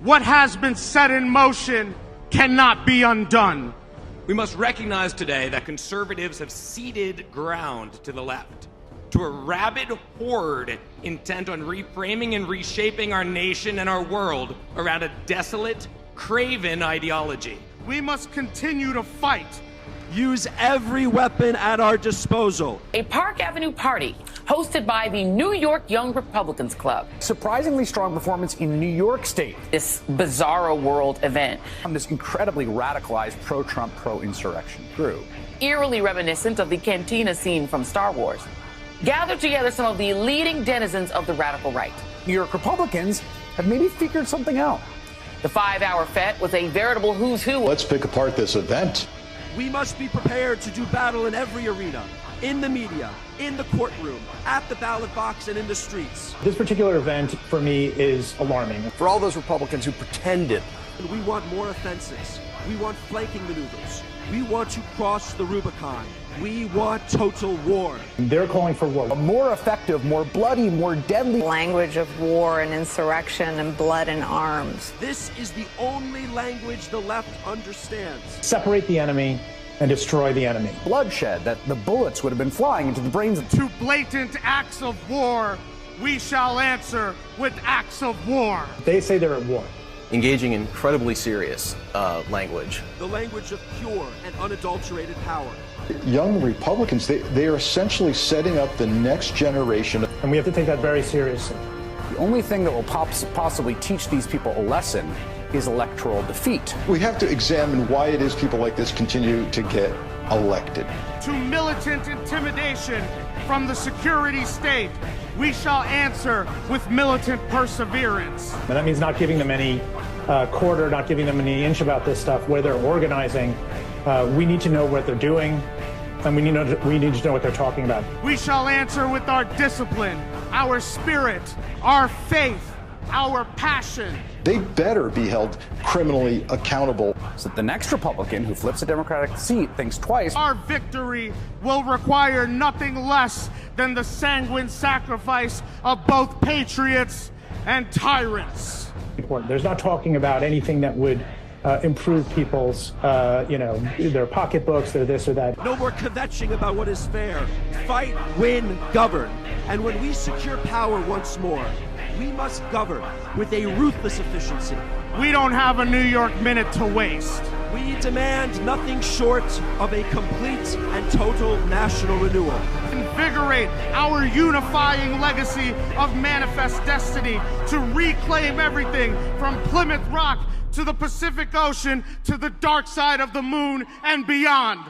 What has been set in motion cannot be undone. We must recognize today that conservatives have ceded ground to the left, to a rabid horde intent on reframing and reshaping our nation and our world around a desolate, craven ideology. We must continue to fight. Use every weapon at our disposal. A Park Avenue party hosted by the New York Young Republicans Club. Surprisingly strong performance in New York State. This bizarro world event. This incredibly radicalized pro-Trump, pro-insurrection group. Eerily reminiscent of the cantina scene from Star Wars. Gathered together some of the leading denizens of the radical right. New York Republicans have maybe figured something out. The 5-hour fete was a veritable who's who. Let's pick apart this event. We must be prepared to do battle in every arena, in the media, in the courtroom, at the ballot box, and in the streets. This particular event, for me, is alarming. For all those Republicans who pretended. And we want more offensives. We want flanking maneuvers. We want to cross the Rubicon. We want total war. They're calling for war. A more effective, more bloody, more deadly language of war and insurrection and blood and arms. This is the only language the left understands. Separate the enemy and destroy the enemy. Bloodshed, that the bullets would have been flying into the brains of... To blatant acts of war, we shall answer with acts of war. They say they're at war. Engaging in incredibly serious language. The language of pure and unadulterated power. Young Republicans, they are essentially setting up the next generation. And we have to take that very seriously. The only thing that will possibly teach these people a lesson is electoral defeat. We have to examine why it is people like this continue to get elected. To militant intimidation from the security state, we shall answer with militant perseverance. And that means not giving them any quarter, not giving them any inch about this stuff, where they're organizing. We need to know what they're doing, and we need to know what they're talking about. We shall answer with our discipline, our spirit, our faith, our passion. They better be held criminally accountable. So that the next Republican who flips a Democratic seat thinks twice. Our victory will require nothing less than the sanguine sacrifice of both patriots and tyrants. There's not talking about anything that would improve people's, their pocketbooks, their this or that. No more kvetching about what is fair. Fight, win, govern. And when we secure power once more, we must govern with a ruthless efficiency. We don't have a New York minute to waste. We demand nothing short of a complete and total national renewal. Invigorate our unifying legacy of manifest destiny to reclaim everything from Plymouth Rock to the Pacific Ocean to the dark side of the moon and beyond.